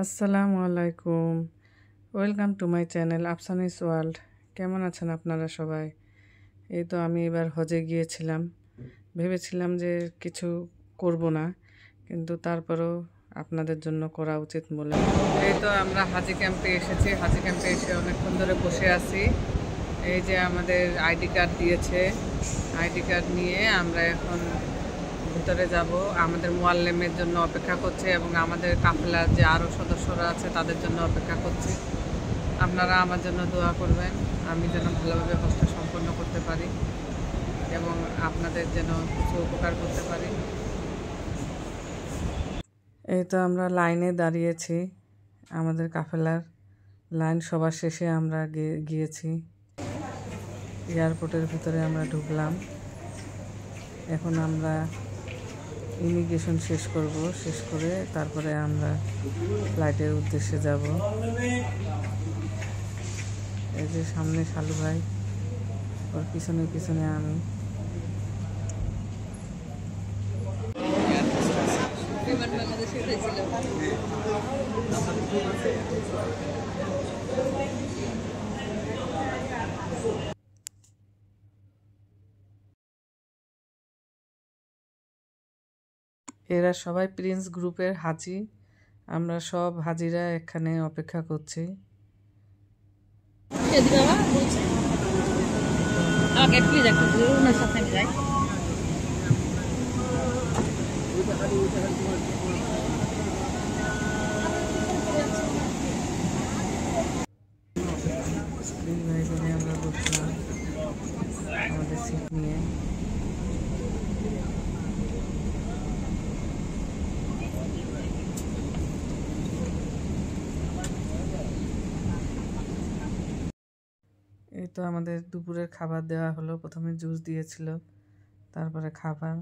আসসালামু আলাইকুম। Welcome to my channel Afsani's world. কেমন আছেন আপনারা সবাই? এই তো আমি এবার হজে গিয়েছিলাম। ভেবেছিলাম যে কিছু করব না, কিন্তু তারপরেও আপনাদের জন্য করা উচিত বলে। এই তো আমরা হাজি ক্যাম্পে এসেছি। হাজি ক্যাম্পে এসে অনেকক্ষণ ধরে বসে আছি। এই যে আমাদের আইডি কার্ড দিয়েছে। আইডি কার্ড নিয়ে আমরা এখন ভিতরে যাব। আমাদের মুআল্লেমের জন্য অপেক্ষা করছে এবং আমাদের কাফেলার যে আরও সদস্যরা আছে তাদের জন্য অপেক্ষা করছি। আপনারা আমার জন্য দোয়া করবেন, আমি যেন ভালোভাবে হজটা সম্পন্ন করতে পারি এবং আপনাদের যেন কিছু উপকার করতে পারি। এই তো আমরা লাইনে দাঁড়িয়েছি। আমাদের কাফেলার লাইন সবার শেষে আমরা গিয়েছি। এয়ারপোর্টের ভিতরে আমরা ঢুকলাম। এখন আমরা ইমিগ্রেশন শেষ করব। শেষ করে তারপরে আমরা ফ্লাইটের উদ্দেশ্যে যাব। এই যে সামনে শালু ভাই, ওর পিছনে পিছনে আমি। এরা সবাই প্রিন্স গ্রুপের হাজি। আমরা সব হাজিরা এখানে অপেক্ষা করছি। আমরা বসলাম আমাদের সিট নিয়ে। এই তো আমাদের দুপুরের খাবার দেওয়া হলো। প্রথমে জুস দিয়েছিল, তারপরে খাবার।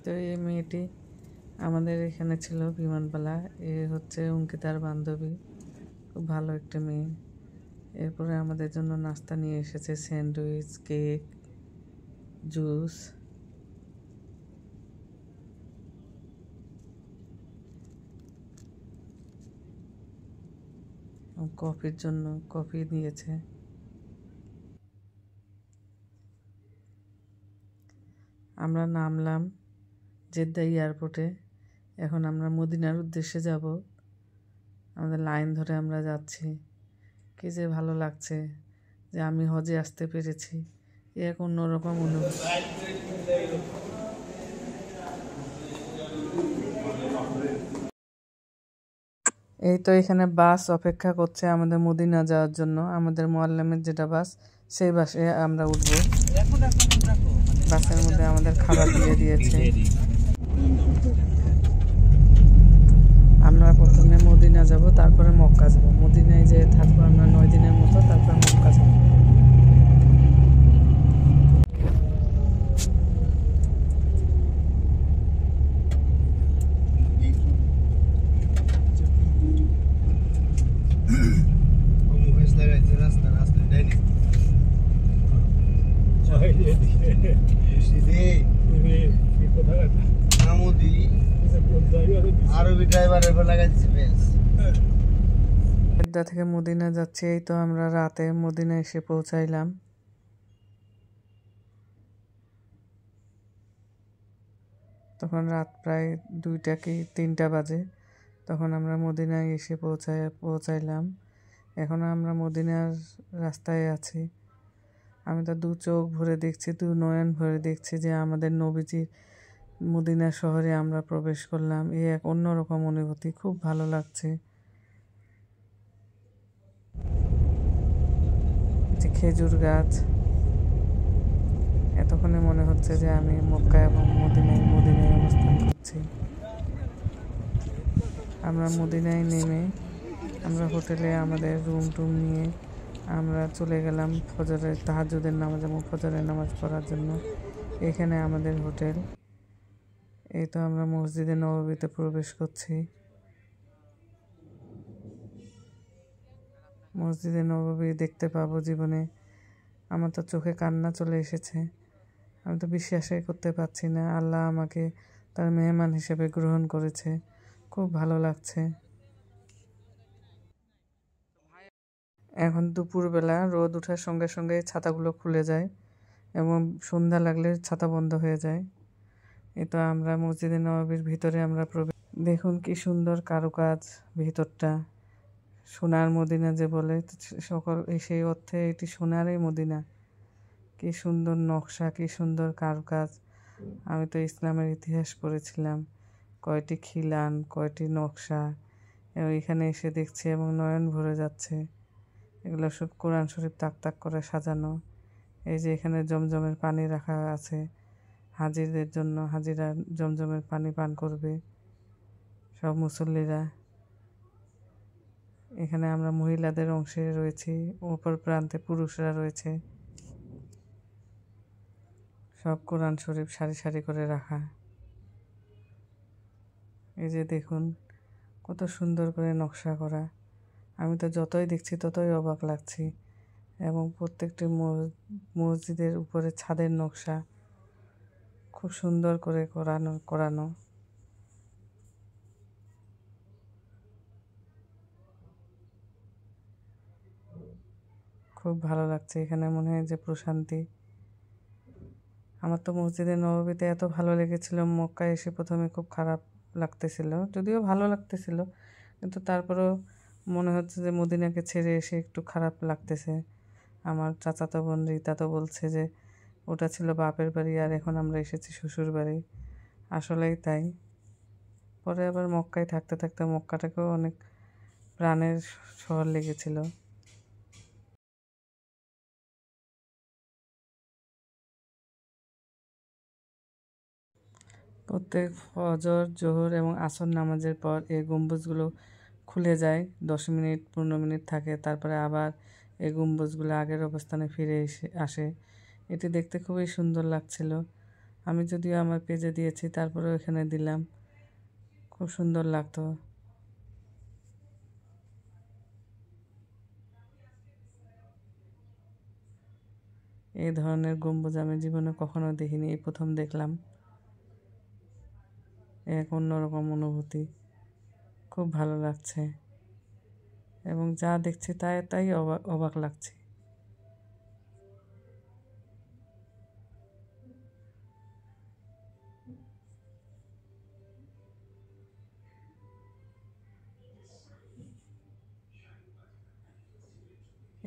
তো এই মেয়েটি আমাদের এখানে ছিল বিমানবালা। এ হচ্ছে অঙ্কিতার বান্ধবী, খুব ভালো একটা মেয়ে। এরপরে আমাদের জন্য নাস্তা নিয়ে এসেছে, স্যান্ডউইচ, কেক, জুস। কফির জন্য কফি দিয়েছে। আমরা নামলাম জেদ্দা এয়ারপোর্টে। এখন আমরা মদিনার উদ্দেশ্যে যাব। আমাদের লাইন ধরে আমরা যাচ্ছি। কি যে ভালো লাগছে যে আমি হজে আসতে পেরেছি, এক অন্যরকম অনুভূতি। এই তো এখানে বাস অপেক্ষা করছে আমাদের মদিনা যাওয়ার জন্য। আমাদের মুআল্লেমের যেটা বাস, সেই বাসে আমরা উঠবো। বাসের মধ্যে আমাদের খাবার দিয়ে দিয়েছে। আমরা প্রথমে মদিনা যাব, তারপরে মক্কা যাব। মদিনায় যেয়ে থাকবো আমরা 9 দিনের মতো, তারপরে মক্কা যাব। জেদ্দা থেকে মদিনা যাচ্ছি। এই তো আমরা রাতে মদিনা এসে পৌঁছাইলাম। তখন রাত প্রায় 2টা কি 3টা বাজে। তখন আমরা মদিনায় এসে পৌঁছাইলাম। এখন আমরা মদিনার রাস্তায় আছি। আমি তো 2 চোখ ভরে দেখছি, 2 নয়ন ভরে দেখছি যে আমাদের নবীজির মদিনা শহরে আমরা প্রবেশ করলাম। এক অন্যরকম অনুভূতি, খুব ভালো লাগছে। খেজুর গাছ। এতক্ষণে মনে হচ্ছে যে আমি মক্কা এবং মদিনায় অবস্থান করছি। আমরা মদিনায় নেমে আমরা হোটেলে আমাদের রুম টুম নিয়ে আমরা চলে গেলাম ফজরের তাহাজ্জুদের নামাজ এবং ফজরের নামাজ পড়ার জন্য। এখানে আমাদের হোটেল। এই তো আমরা মসজিদে নববীতে প্রবেশ করছি। মসজিদে নববী দেখতে পাবো জীবনে। আমার তো চোখে কান্না চলে এসেছে। আমি তো বিশ্বাসই করতে পারছি না আল্লাহ আমাকে তার মেহমান হিসেবে গ্রহণ করেছে। খুব ভালো লাগছে। এখন দুপুরবেলা রোদ ওঠার সঙ্গে সঙ্গে ছাতাগুলো খুলে যায় এবং সন্ধ্যা লাগলে ছাতা বন্ধ হয়ে যায়। এই তো আমরা মসজিদে নববীর ভিতরে আমরা প্রবেশ। দেখুন কি সুন্দর কারুকাজ ভিতরটা। সোনার মদিনা যে বলে সকল সেই অর্থে এটি সোনারই মদিনা। কি সুন্দর নকশা, কি সুন্দর কারুকাজ। আমি তো ইসলামের ইতিহাস পড়েছিলাম, কয়টি খিলান, কয়টি নকশা, এবং এখানে এসে দেখছি এবং নয়ন ভরে যাচ্ছে। এগুলো সব কোরআন শরীফ তাক তাক করে সাজানো। এই যে এখানে জমজমের পানি রাখা আছে হাজিদের জন্য, হাজিরা জমজমের পানি পান করবে সব মুসল্লিরা। এখানে আমরা মহিলাদের অংশে রয়েছি, অপর প্রান্তে পুরুষরা রয়েছে। সব কোরআন শরীফ সারি সারি করে রাখা। এই যে দেখুন কত সুন্দর করে নকশা করা। আমি তো যতই দেখছি ততই অবাক লাগছি। এবং প্রত্যেকটি মসজিদের উপরে ছাদের নকশা খুব সুন্দর করে করানো। খুব ভালো লাগছে। এখানে মনে হয় যে প্রশান্তি। আমার তো মসজিদে নববীতে এত ভালো লেগেছিল, মক্কায় এসে প্রথমে খুব খারাপ লাগতেছিল, যদিও ভালো লাগতেছিল, কিন্তু তারপরেও মনে হচ্ছে যে মদিনাকে ছেড়ে এসে একটু খারাপ লাগতেছে। আমার চাচাতো বোন রিতা তো বলছে যে ওটা ছিল বাপের বাড়ি আর এখন আমরা এসেছি শ্বশুর বাড়ি। আসলেই তাই। পরে আবার মক্কায় থাকতে থাকতে মক্কাটাকেও অনেক প্রাণের শহর লেগেছিল। প্রত্যেক ফজর, জোহর এবং আসর নামাজের পর এই গম্বুজগুলো খুলে যায়, 10 মিনিট 15 মিনিট থাকে, তারপরে আবার এই গম্বুজগুলো আগের অবস্থানে ফিরে আসে। এটি দেখতে খুবই সুন্দর লাগছিল। আমি যদিও আমার পেজে দিয়েছি, তারপরেও এখানে দিলাম। খুব সুন্দর লাগতো। এই ধরনের গম্বুজ আমি জীবনে কখনো দেখিনি, এই প্রথম দেখলাম। এক অন্যরকম অনুভূতি, খুব ভালো লাগছে এবং যা দেখছি তাই অবাক লাগছে।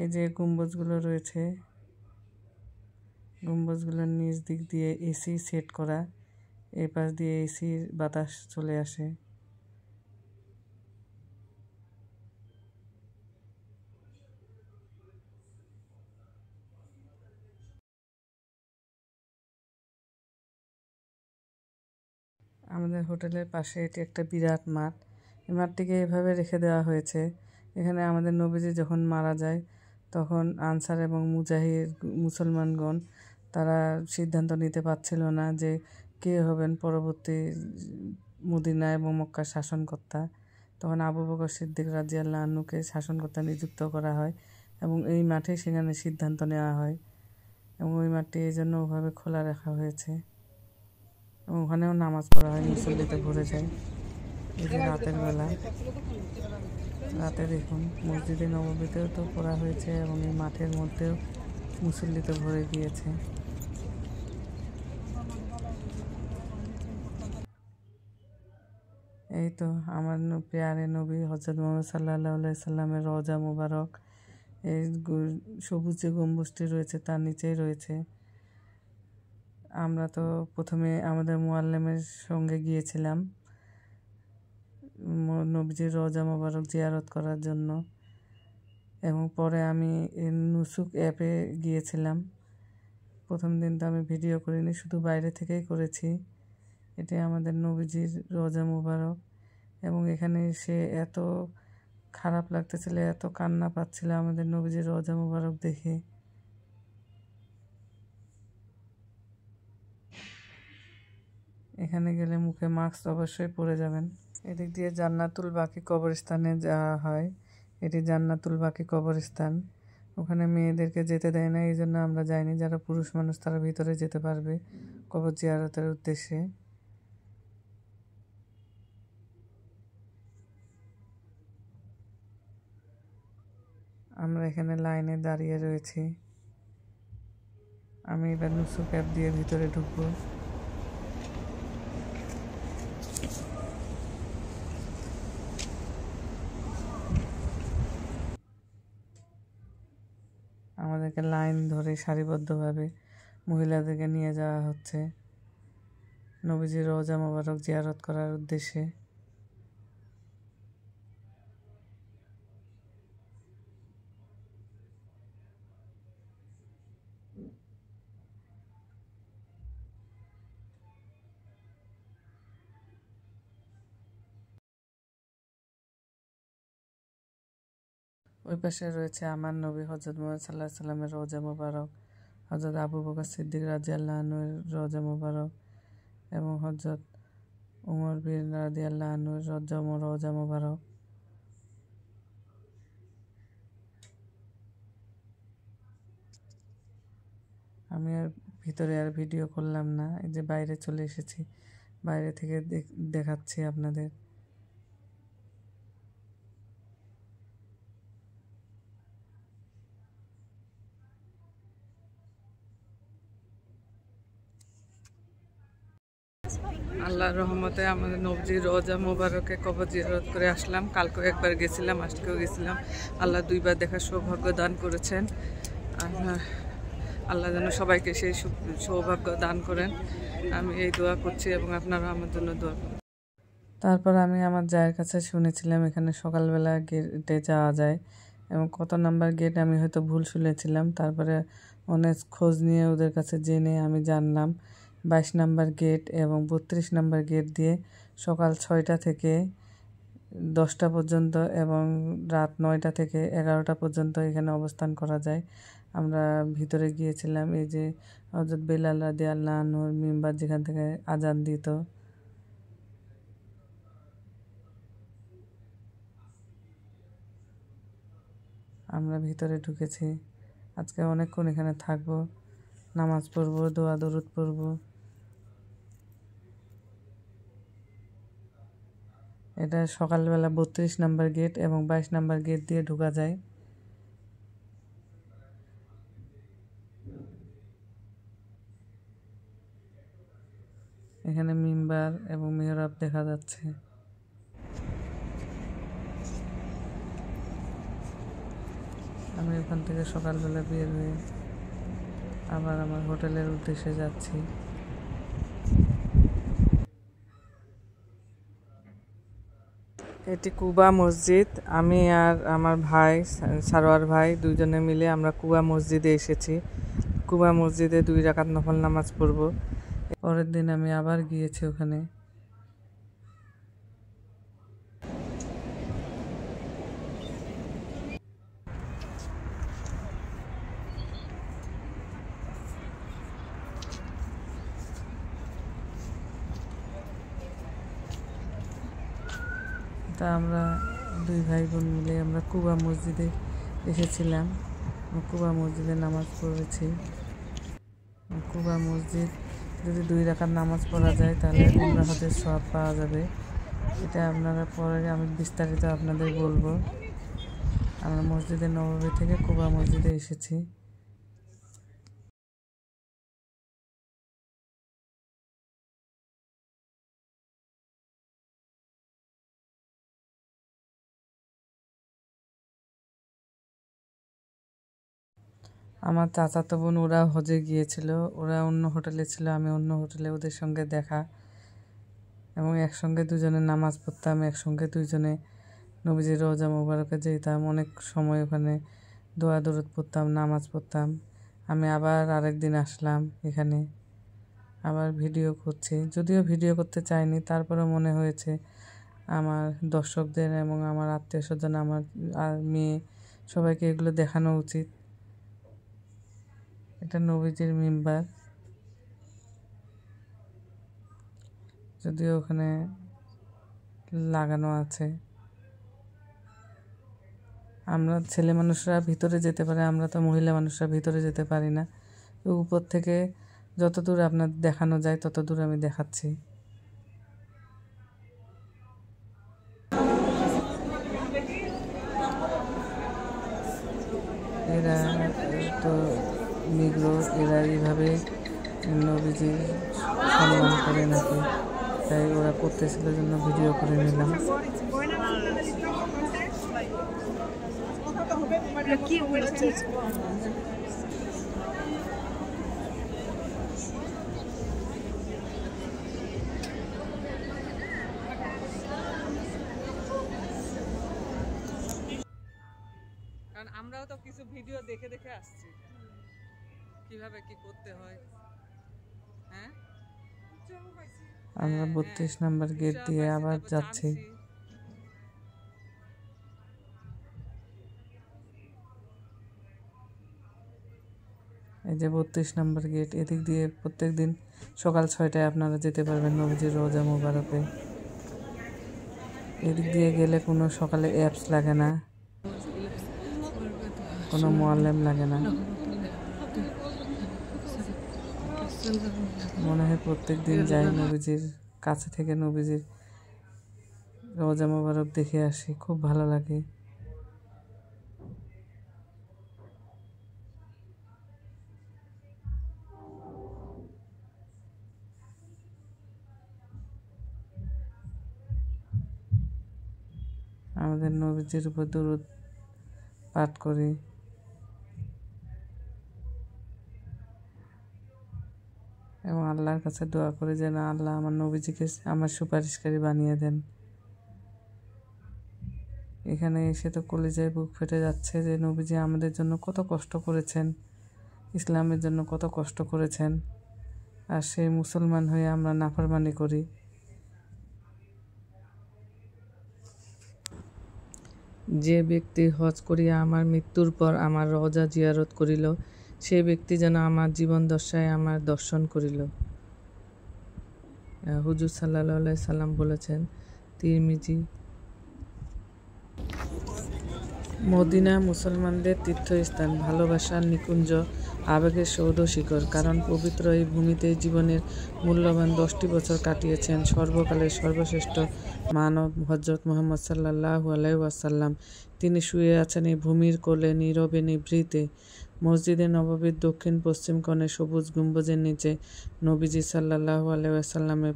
এই যে গম্বুজগুলো রয়েছে, গম্বুজগুলোর নিচ দিক দিয়ে এসি সেট করা, এই পাশ দিয়ে এসির বাতাস চলে আসে। আমাদের হোটেলের পাশে এটি একটা বিরাট মাঠ। এই মাঠটিকে এভাবে রেখে দেওয়া হয়েছে, এখানে আমাদের নবীজি যখন মারা যায় তখন আনসার এবং মুসলমানগণ তারা সিদ্ধান্ত নিতে পারছিল না যে কে হবেন পরবর্তী মদিনা এবং মক্কার শাসনকর্তা। তখন আবু বকর সিদ্দিক রাদিয়াল্লাহু আনহুকে শাসনকর্তা নিযুক্ত করা হয় এবং এই মাঠে সেখানে সিদ্ধান্ত নেওয়া হয় এবং ওই মাঠটি এই জন্য ওভাবে খোলা রাখা হয়েছে এবং ওখানেও নামাজ পড়া হয়, মুসল্লিতে ভরে যায়। এই যে রাতের বেলা, রাতে দেখুন মসজিদে নববীতেও তো পড়া হয়েছে এবং এই মাঠের মধ্যেও মুসল্লিতে ভরে গিয়েছে। এই তো আমার প্যারে নবী হযরত মুহাম্মদ সাল্লাল্লাহু আলাইহি সাল্লামের রওজা মুবারক। এই সবুজ যে গম্বুজটি রয়েছে তার নিচেই রয়েছে। আমরা তো প্রথমে আমাদের মুআল্লিমের সঙ্গে গিয়েছিলাম নবীজির রওজা মুবারক জিয়ারত করার জন্য। এবং পরে আমি নুসুক অ্যাপে গিয়েছিলাম। প্রথম দিন তো আমি ভিডিও করিনি, শুধু বাইরে থেকেই করেছি। এটি আমাদের নবীজির রোজা মুবারক। এবং এখানে এসে এত খারাপ লাগতেছিল, এত কান্না পাচ্ছিল আমাদের নবীজির রোজা মুবারক দেখে। এখানে গেলে মুখে মাস্ক অবশ্যই পরে যাবেন। এদিক দিয়ে জান্নাতুল বাকি কবরস্থানে যাওয়া হয়। এটি জান্নাতুল বাকি কবরস্থান। ওখানে মেয়েদেরকে যেতে দেয় না, এই জন্য আমরা যাইনি। যারা পুরুষ মানুষ তারা ভিতরে যেতে পারবে কবর জিয়ারতের উদ্দেশ্যে। আমরা এখানে লাইনে দাঁড়িয়ে রয়েছি। আমি এবার নুসুক অ্যাপ দিয়ে ভিতরে ঢুকবো। আমাদেরকে লাইন ধরে সারিবদ্ধভাবে মহিলাদেরকে নিয়ে যাওয়া হচ্ছে নবীজির রওজা মোবারক জিয়ারত করার উদ্দেশ্যে। ওই পাশে রয়েছে আমার নবী হযরত মুহাম্মদ সাল্লাল্লাহু আলাইহি সাল্লামের রওজা মোবারক, হযরত আবু বকর সিদ্দিক রাদিয়াল্লাহু আনহুর রওজা মোবারক এবং হযরত উমর বিন রাদিয়াল্লাহু আনহুর রওজা মোবারক। আমি আর ভিতরে আর ভিডিও করলাম না, এই যে বাইরে চলে এসেছি, বাইরে থেকে দেখাচ্ছি আপনাদের। আল্লাহর রহমতে আমাদের নবজির রওজা মোবারকে কবর জিয়ারত করে আসলাম। কালকেও একবার গেছিলাম, আজকেও গেছিলাম। আল্লাহ দুইবার দেখার সৌভাগ্য দান করেছেন। আল্লাহ যেন সবাইকে সেই সৌভাগ্য দান করেন, আমি এই দোয়া করছি এবং আপনারা আমার জন্য দোয়া করুন। তারপর আমি আমার জায়ের কাছে শুনেছিলাম এখানে সকালবেলা গেটে যাওয়া যায় এবং কত নাম্বার গেট আমি হয়তো ভুল শুনেছিলাম। তারপরে অনেক খোঁজ নিয়ে ওদের কাছে জেনে আমি জানলাম 22 নাম্বার গেট এবং 32 নাম্বার গেট দিয়ে সকাল 6টা থেকে 10টা পর্যন্ত এবং রাত 9টা থেকে 11টা পর্যন্ত এখানে অবস্থান করা যায়। আমরা ভিতরে গিয়েছিলাম, এই যে হযরত বেলাল রাদিয়াল্লাহু আনহুর মিম্বার যেখান থেকে আজান দিত, আমরা ভিতরে ঢুকেছি। আজকে অনেকক্ষণ এখানে থাকবো, নামাজ পড়বো, দোয়া দরুদ পড়বো। এটা সকালবেলা 32 নাম্বার গেট এবং 22 নাম্বার গেট দিয়ে ঢোকা যায়। এখানে মিম্বার এবং মিহরাব দেখা যাচ্ছে। আমি ওখান থেকে সকালবেলা বের হয়ে আবার আমার হোটেলের উদ্দেশ্যে যাচ্ছি। এটি কুবা মসজিদ। আমি আর আমার ভাই সারোয়ার ভাই দুজনে মিলে আমরা কুবা মসজিদে এসেছি। কুবা মসজিদে 2 রাকাত নফল নামাজ পড়ব। পরের দিন আমি আবার গিয়েছি ওখানে। তা আমরা 2 ভাই বোন মিলে আমরা কুবা মসজিদে এসেছিলাম। কুবা মসজিদে নামাজ পড়েছি। কুবা মসজিদ যদি 2 রাকাত নামাজ পড়া যায় তাহলে উমরা হজের সওয়াব পাওয়া যাবে। এটা আপনারা পরে আমি বিস্তারিত আপনাদের বলবো। আমরা মসজিদে নববী থেকে কুবা মসজিদে এসেছি। আমার চাচাতো বোন ওরা হজে গিয়েছিল, ওরা অন্য হোটেলে ছিল, আমি অন্য হোটেলে, ওদের সঙ্গে দেখা এবং একসঙ্গে দুজনে নামাজ পড়তাম, একসঙ্গে দুজনে নবীজির রওজা মোবারকে যেতাম, অনেক সময় ওখানে দোয়া দরুদ পড়তাম, নামাজ পড়তাম। আমি আবার আরেকদিন আসলাম এখানে, আবার ভিডিও করছি। যদিও ভিডিও করতে চাইনি, তারপরে মনে হয়েছে আমার দর্শকদের এবং আমার আত্মীয় স্বজন, আমার মেয়ে, সবাইকে এগুলো দেখানো উচিত। এটা নবীজির মিম্বার, যদিও ওখানে লাগানো আছে। আমরা ছেলে মানুষরা ভিতরে যেতে পারে, আমরা তো মহিলা মানুষরা ভিতরে যেতে পারি না। উপর থেকে যতদূর আপনার দেখানো যায় ততদূর আমি দেখাচ্ছি। এরা তো নিগ্রো, এরা এইভাবে নবীজির সম্মান করে নাকি, তাই ওরা করতেছিল জন্য ভিডিও করে নিলাম। কারণ আমরাও তো কিছু ভিডিও দেখে দেখে আসছি কিভাবে কি করতে হয়। হ্যাঁ, আমরা 32 নম্বর গেট দিয়ে আবার যাচ্ছি। এই যে 32 নম্বর গেট, এদিক দিয়ে প্রত্যেক দিন সকাল 6টায় আপনারা যেতে পারবেন নবীজির রওজা মোবারকে। এদিক দিয়ে গেলে কোনো সকালে অ্যাপস লাগে না, কোনো মোয়াল্লেম লাগে না। মনে হয় প্রত্যেক দিন যাই নবীজির কাছে থেকে নবীজির রওজা মোবারক দেখে আসি, খুব ভালো লাগে। আমাদের নবীজির উপর দরুদ পাঠ করি এবং আল্লাহর কাছে দোয়া করি যেন আল্লাহ আমার নবীজিকে আমার সুপারিশকারী বানিয়ে দেন। এখানে এসে তো কলিজায় বুক ফেটে যাচ্ছে যে নবীজি আমাদের জন্য কত কষ্ট করেছেন, ইসলামের জন্য কত কষ্ট করেছেন, আর সেই মুসলমান হয়ে আমরা নাফরমানি করি। যে ব্যক্তি হজ করিয়া আমার মৃত্যুর পর আমার রওজা জিয়ারত করিল, সে ব্যক্তি যেন আমার জীবন দশায় আমার দর্শন করিল। হুজুর সাল্লাল্লাহু আলাইহি সাল্লাম বলেছেন, তিরমিজি। মদিনা মুসলমানদের তীর্থস্থান, ভালোবাসার নিকুঞ্জ, আবেগের সৌধ শিখর। কারণ পবিত্র এই ভূমিতে জীবনের মূল্যবান 10টি বছর কাটিয়েছেন সর্বকালের সর্বশ্রেষ্ঠ মানব হযরত মুহাম্মদ সাল্লাল্লাহু আলাইহি ওয়াসাল্লাম। তিনি শুয়ে আছেন এই ভূমির কোলে, নীরবে নিভৃতে। মসজিদে নববীর দক্ষিণ পশ্চিম কোণে সবুজ গম্বুজের নিচে নবীজি সাল্লাল্লাহু আলাইহি ওয়াসাল্লামের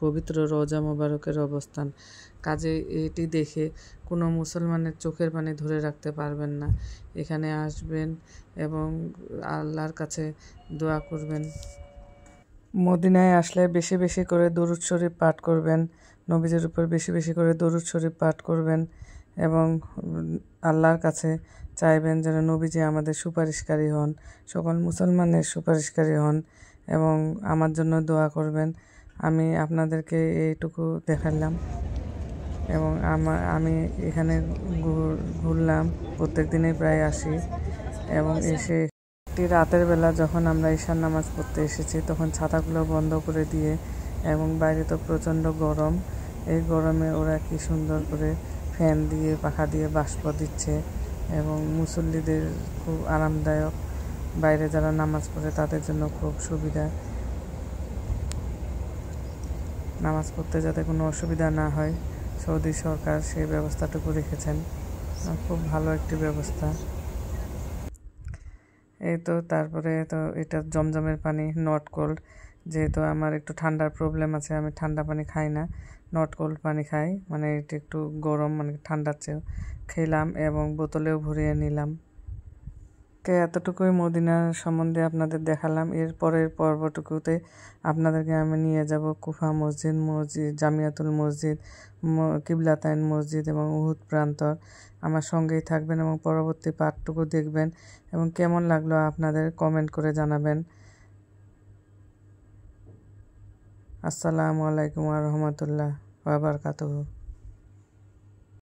পবিত্র রওজা মোবারকের অবস্থান। কাজে এটি দেখে কোনো মুসলমানের চোখের পানি ধরে রাখতে পারবেন না। এখানে আসবেন এবং আল্লাহর কাছে দোয়া করবেন। মদিনায় আসলে বেশি বেশি করে দরুদ শরীফ পাঠ করবেন, নবীজির উপর বেশি বেশি করে দরুদ শরীফ পাঠ করবেন এবং আল্লাহর কাছে চাইবেন যেন নবীজি আমাদের সুপারিশকারী হন, সকল মুসলমানের সুপারিশকারী হন এবং আমার জন্য দোয়া করবেন। আমি আপনাদেরকে এইটুকু দেখালাম এবং আমি এখানে ঘুরলাম, প্রত্যেক দিনেই প্রায় আসি এবং এসে একটি রাতের বেলা যখন আমরা ঈশার নামাজ পড়তে এসেছি তখন ছাতাগুলো বন্ধ করে দিয়ে, এবং বাইরে তো প্রচণ্ড গরম, এই গরমে ওরা কি সুন্দর করে ফ্যান দিয়ে পাখা দিয়ে বাষ্প দিচ্ছে এবং মুসল্লিদের খুব আরামদায়ক, বাইরে যারা নামাজ পড়ে তাদের জন্য খুব সুবিধা, নামাজ পড়তে যাতে কোনো অসুবিধা না হয় সৌদি সরকার সেই ব্যবস্থাটুকু রেখেছেন, খুব ভালো একটি ব্যবস্থা। এই তো তারপরে তো এটা জমজমের পানি, নট কোল্ড, যেহেতু আমার একটু ঠান্ডার প্রবলেম আছে, আমি ঠান্ডা পানি খাই না, নট কোল্ড পানি খাই, মানে এটা একটু গরম, মানে ঠান্ডার চেয়েও খেলাম এবং বোতলেও ভরিয়ে নিলাম। এতটুকুই মদিনা সম্বন্ধে আপনাদের দেখালাম। এর পরের পর্বটুকুতে আপনাদেরকে আমি নিয়ে যাব কুফা মসজিদ, জামিয়াতুল মসজিদ, কিবলাতাইন মসজিদ এবং উহুদ প্রান্তর। আমার সঙ্গেই থাকবেন এবং পরবর্তী পার্টটুকু দেখবেন এবং কেমন লাগলো আপনাদের কমেন্ট করে জানাবেন। আসসালামু আলাইকুম ওয়া রাহমাতুল্লাহ ওয়া বারাকাতুহু।